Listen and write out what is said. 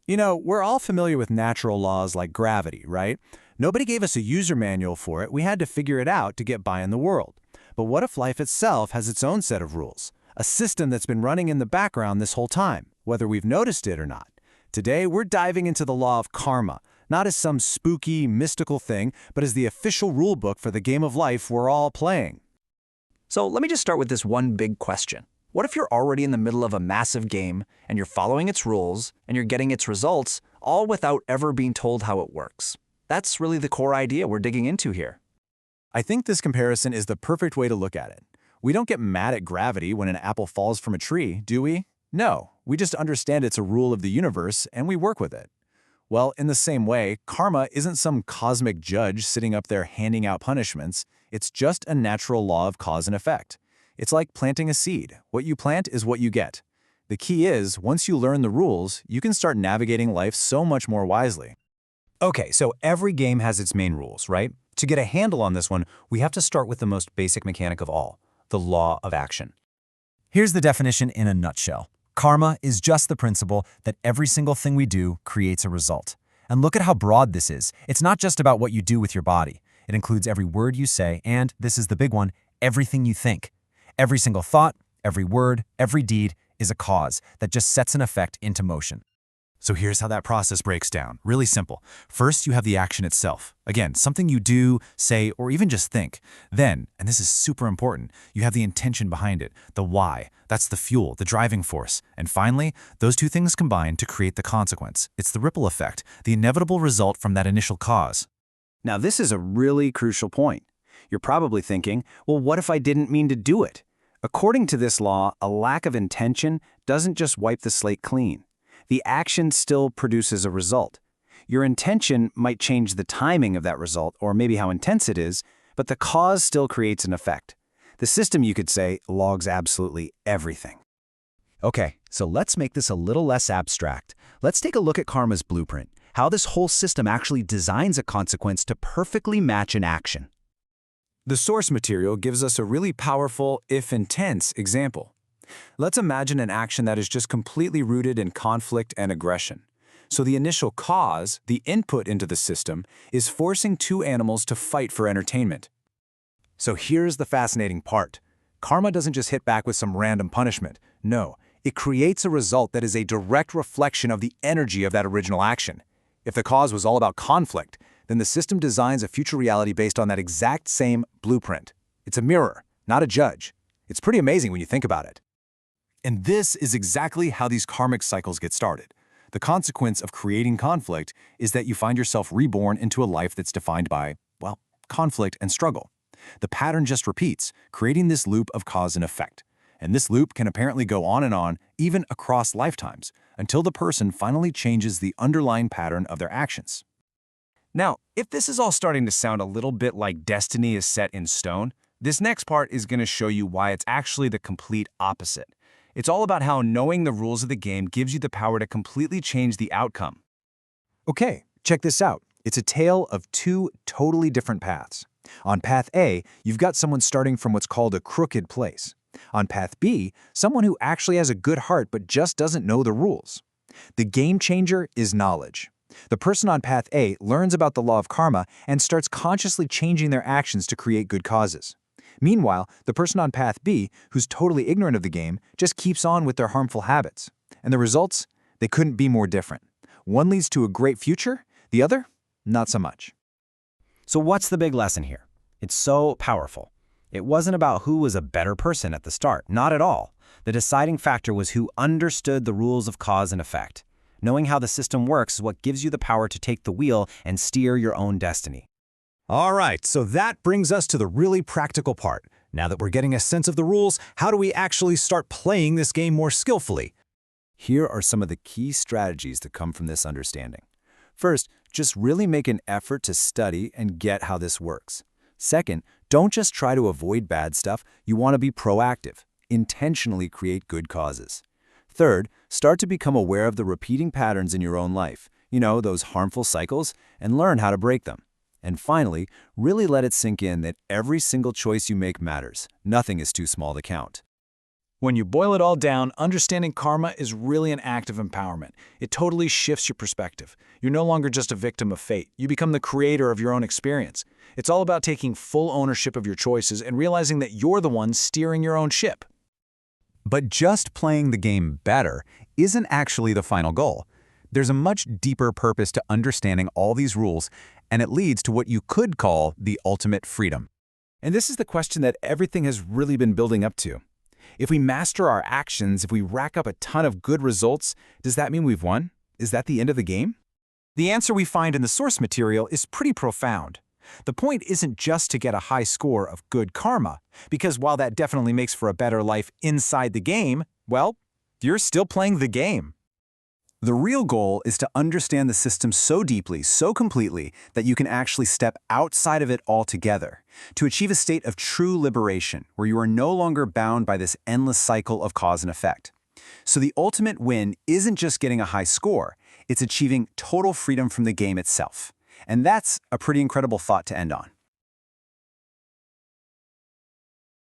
We're all familiar with natural laws like gravity, right? Nobody gave us a user manual for it. We had to figure it out to get by in the world. But what if life itself has its own set of rules? A system that's been running in the background this whole time, whether we've noticed it or not. Today, we're diving into the law of karma, not as some spooky, mystical thing, but as the official rulebook for the game of life we're all playing. So let me just start with this one big question. What if you're already in the middle of a massive game and you're following its rules and you're getting its results, all without ever being told how it works? That's really the core idea we're digging into here. I think this comparison is the perfect way to look at it. We don't get mad at gravity when an apple falls from a tree, do we? No, we just understand it's a rule of the universe and we work with it. Well, in the same way, karma isn't some cosmic judge sitting up there handing out punishments. It's just a natural law of cause and effect. It's like planting a seed. What you plant is what you get. The key is, once you learn the rules, you can start navigating life so much more wisely. Okay, so every game has its main rules, right? To get a handle on this one, we have to start with the most basic mechanic of all, the law of action. Here's the definition in a nutshell. Karma is just the principle that every single thing we do creates a result. And look at how broad this is. It's not just about what you do with your body. It includes every word you say and, this is the big one, everything you think. Every single thought, every word, every deed is a cause that just sets an effect into motion. So here's how that process breaks down. Really simple. First, you have the action itself. Again, something you do, say, or even just think. Then, and this is super important, you have the intention behind it, the why. That's the fuel, the driving force. And finally, those two things combine to create the consequence. It's the ripple effect, the inevitable result from that initial cause. Now, this is a really crucial point. You're probably thinking, well, what if I didn't mean to do it? According to this law, a lack of intention doesn't just wipe the slate clean. The action still produces a result. Your intention might change the timing of that result or maybe how intense it is, but the cause still creates an effect. The system, you could say, logs absolutely everything. Okay, so let's make this a little less abstract. Let's take a look at karma's blueprint, how this whole system actually designs a consequence to perfectly match an action. The source material gives us a really powerful, if intense, example. Let's imagine an action that is just completely rooted in conflict and aggression. So the initial cause, the input into the system, is forcing two animals to fight for entertainment. So here's the fascinating part. Karma doesn't just hit back with some random punishment. No, it creates a result that is a direct reflection of the energy of that original action. If the cause was all about conflict, then the system designs a future reality based on that exact same blueprint. It's a mirror, not a judge. It's pretty amazing when you think about it. And this is exactly how these karmic cycles get started. The consequence of creating conflict is that you find yourself reborn into a life that's defined by, well, conflict and struggle. The pattern just repeats, creating this loop of cause and effect. And this loop can apparently go on, even across lifetimes, until the person finally changes the underlying pattern of their actions. Now, if this is all starting to sound a little bit like destiny is set in stone, this next part is going to show you why it's actually the complete opposite. It's all about how knowing the rules of the game gives you the power to completely change the outcome. Okay, check this out. It's a tale of two totally different paths. On path A, you've got someone starting from what's called a crooked place. On path B, someone who actually has a good heart but just doesn't know the rules. The game changer is knowledge. The person on path A learns about the law of karma and starts consciously changing their actions to create good causes. Meanwhile, the person on path B, who's totally ignorant of the game, just keeps on with their harmful habits. And the results? They couldn't be more different. One leads to a great future, the other, not so much. So what's the big lesson here? It's so powerful. It wasn't about who was a better person at the start, not at all. The deciding factor was who understood the rules of cause and effect. Knowing how the system works is what gives you the power to take the wheel and steer your own destiny. All right, so that brings us to the really practical part. Now that we're getting a sense of the rules, how do we actually start playing this game more skillfully? Here are some of the key strategies that come from this understanding. First, just really make an effort to study and get how this works. Second, don't just try to avoid bad stuff. You want to be proactive. Intentionally create good causes. Third, start to become aware of the repeating patterns in your own life, those harmful cycles, and learn how to break them. And finally, really let it sink in that every single choice you make matters. Nothing is too small to count. When you boil it all down, understanding karma is really an act of empowerment. It totally shifts your perspective. You're no longer just a victim of fate. You become the creator of your own experience. It's all about taking full ownership of your choices and realizing that you're the one steering your own ship. But just playing the game better isn't actually the final goal. There's a much deeper purpose to understanding all these rules, and it leads to what you could call the ultimate freedom. And this is the question that everything has really been building up to. If we master our actions, if we rack up a ton of good results, does that mean we've won? Is that the end of the game? The answer we find in the source material is pretty profound. The point isn't just to get a high score of good karma, because while that definitely makes for a better life inside the game, well, you're still playing the game. The real goal is to understand the system so deeply, so completely, that you can actually step outside of it altogether, to achieve a state of true liberation, where you are no longer bound by this endless cycle of cause and effect. So the ultimate win isn't just getting a high score, it's achieving total freedom from the game itself. And that's a pretty incredible thought to end on.